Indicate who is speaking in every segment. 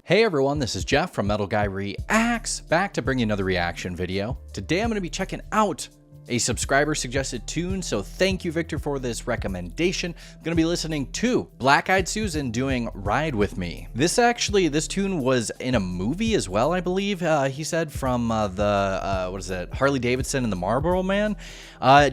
Speaker 1: Hey everyone, this is Jeff from Metal Guy Reacts, back to bring you another reaction video. Today I'm going to be checking out a subscriber suggested tune, so thank you Victor for this recommendation. I'm going to be listening to Black-Eyed Susan doing Ride With Me. This tune was in a movie as well, I believe, he said, from Harley Davidson and the Marlboro Man.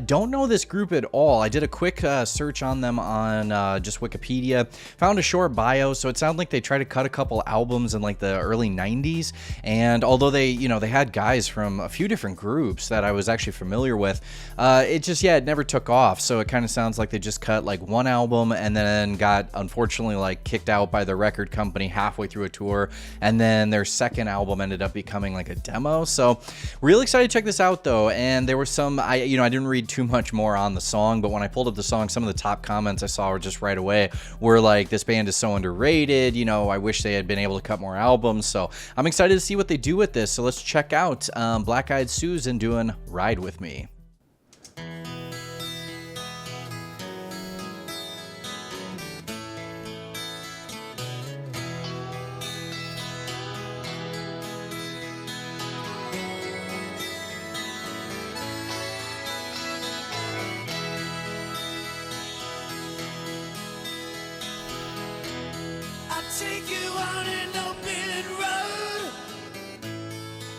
Speaker 1: Don't know this group at all. I did a quick search on them on just Wikipedia, found a short bio, so it sounded like they tried to cut a couple albums in like the early 90s, and although they had guys from a few different groups that I was actually familiar with, it never took off. So it kind of sounds like they just cut like one album and then got unfortunately like kicked out by the record company halfway through a tour, and then their second album ended up becoming like a demo. So really excited to check this out though. And there was some, I didn't read too much more on the song, but when I pulled up the song, some of the top comments I saw were just right away were like, this band is so underrated, I wish they had been able to cut more albums. So I'm excited to see what they do with this. So let's check out Black-Eyed Susan doing Ride With Me.
Speaker 2: Take you on an open road.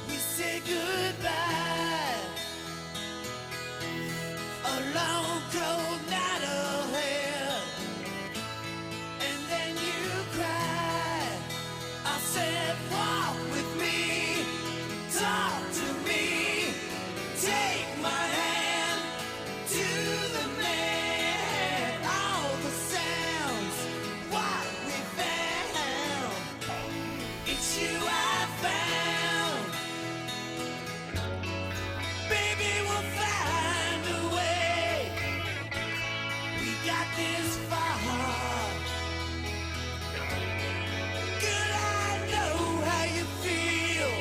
Speaker 2: We say goodbye. A long cold night ahead, and then you cry. I said, walk with me, talk to me, take my hand to the man. All the sounds, what we found. It's you I found. Baby, we'll find a way. We got this far. Girl, I know how you feel.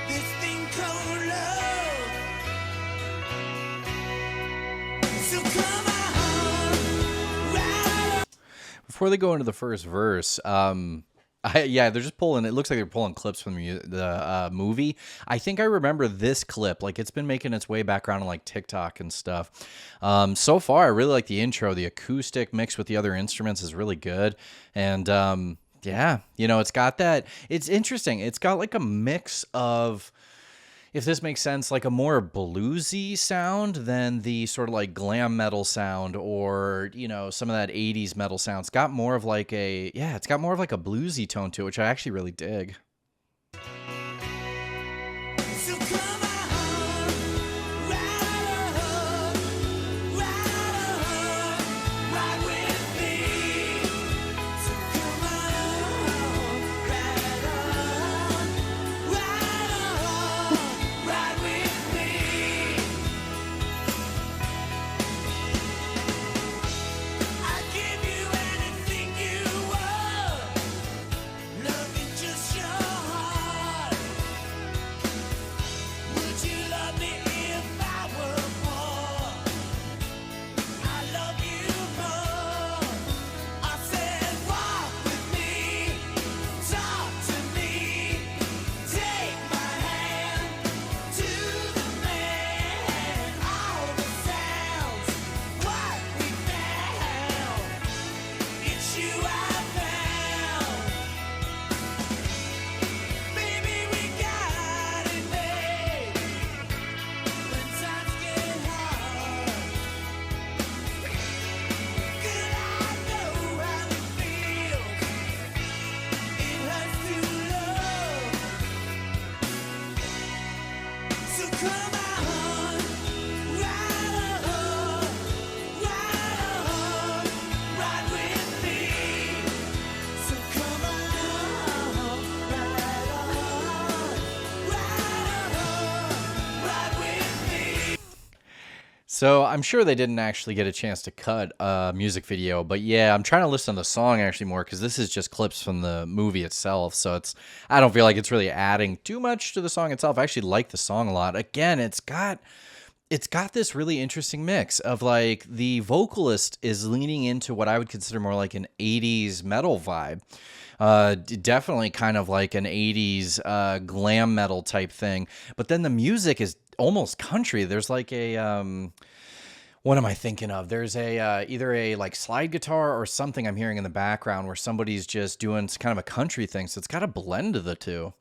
Speaker 2: This thing called love. So come on, ride.
Speaker 1: Before they go into the first verse, they're just pulling, it looks like they're pulling clips from the movie. I think I remember this clip, like it's been making its way back around on like TikTok and stuff. So far, I really like the intro. The acoustic mixed with the other instruments is really good. And it's got that, it's interesting. It's got like a mix of, if this makes sense, like a more bluesy sound than the sort of like glam metal sound or, some of that 80s metal sound. It's got more of like it's got more of like a bluesy tone to it, which I actually really dig.
Speaker 2: So come on, ride with me. So come on, ride with me. I give you anything you want, loving just your heart. Would you love me if I were poor? I love you more. I said, walk with me, talk to me, take my hand to the man. All the sounds, what we found. It's you I found. Baby, we got it made. When times get hard, girl, I know how it feels. It hurts to love. So come on, ride with me. So come on, ride with me.
Speaker 1: So I'm sure they didn't actually get a chance to cut a music video, but yeah, I'm trying to listen to the song actually more because this is just clips from the movie itself. So I don't feel like it's really adding too much to the song itself. I actually like the song a lot. Again, it's got this really interesting mix of like the vocalist is leaning into what I would consider more like an 80s metal vibe. Definitely kind of like an 80s glam metal type thing. But then the music is almost country. There's like a what am I thinking of? There's a either a like slide guitar or something I'm hearing in the background where somebody's just doing kind of a country thing. So it's got a blend of the two.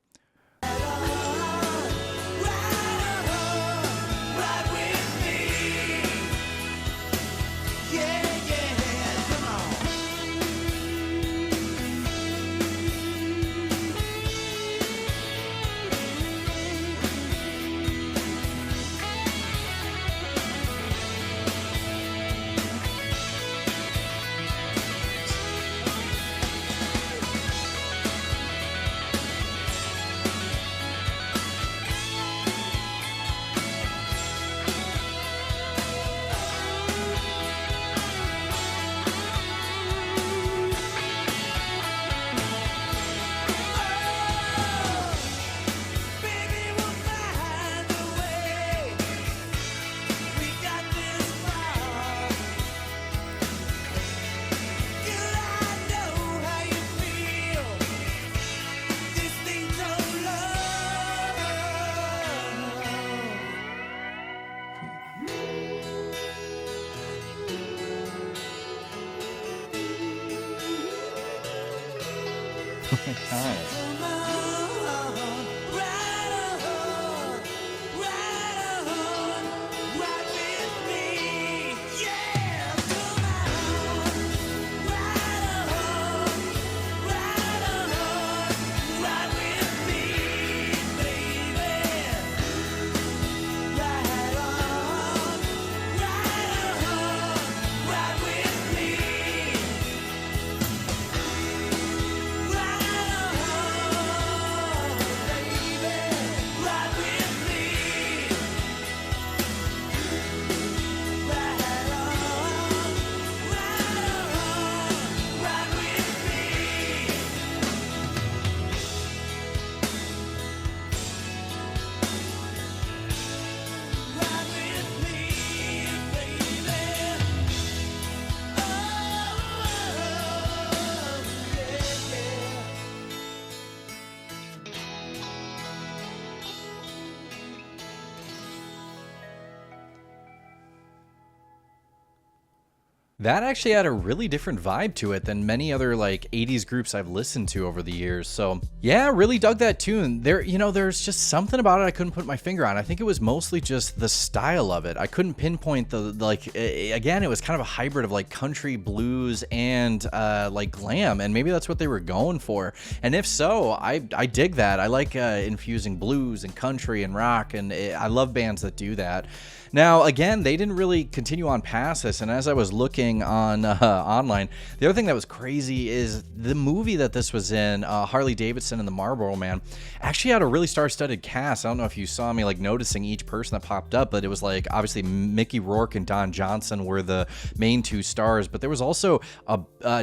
Speaker 1: That actually had a really different vibe to it than many other like 80s groups I've listened to over the years. So yeah, really dug that tune. There's just something about it I couldn't put my finger on. I think it was mostly just the style of it. I couldn't pinpoint again, it was kind of a hybrid of like country, blues, and like glam, and maybe that's what they were going for. And if so, I dig that. I like infusing blues and country and rock, and I love bands that do that. Now, again, they didn't really continue on past this, and as I was looking on online, the other thing that was crazy is the movie that this was in, Harley Davidson and the Marlboro Man, actually had a really star-studded cast. I don't know if you saw me like noticing each person that popped up, but it was like obviously Mickey Rourke and Don Johnson were the main two stars, but there was also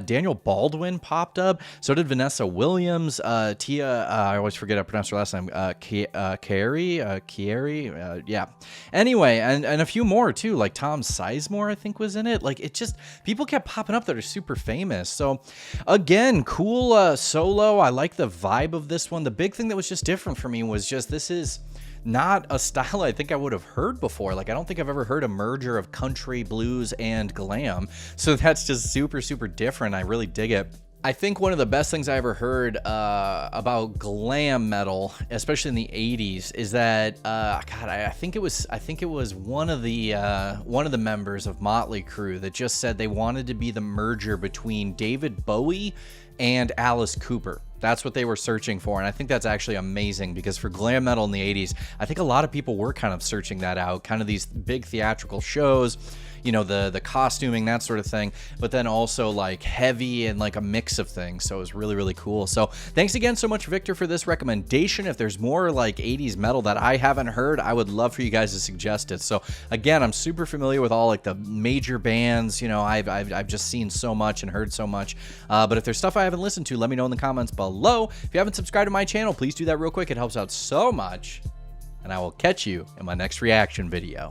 Speaker 1: Daniel Baldwin popped up. So did Vanessa Williams, Tia. I always forget how to pronounce her last name. Carey. Yeah. Anyway, and a few more too, like Tom Sizemore, I think, was in it. Like, it just, people kept popping up that are super famous. So again, cool solo. I like the vibe of this one. The big thing that was just different for me was just, this is not a style I think I would have heard before. Like, I don't think I've ever heard a merger of country, blues, and glam. So that's just super, super different. I really dig it. I think one of the best things I ever heard about glam metal, especially in the 80s, is that I think it was one of the members of Motley Crue that just said they wanted to be the merger between David Bowie and Alice Cooper. That's what they were searching for, and I think that's actually amazing, because for glam metal in the 80s, I think a lot of people were kind of searching that out, kind of these big theatrical shows, you know, the costuming, that sort of thing, but then also like heavy and like a mix of things. So it was really, really cool. So thanks again so much, Victor, for this recommendation. If there's more like 80s metal that I haven't heard, I would love for you guys to suggest it. So again, I'm super familiar with all like the major bands. You know, I've just seen so much and heard so much. But if there's stuff I haven't listened to, let me know in the comments below. If you haven't subscribed to my channel, please do that real quick. It helps out so much. And I will catch you in my next reaction video.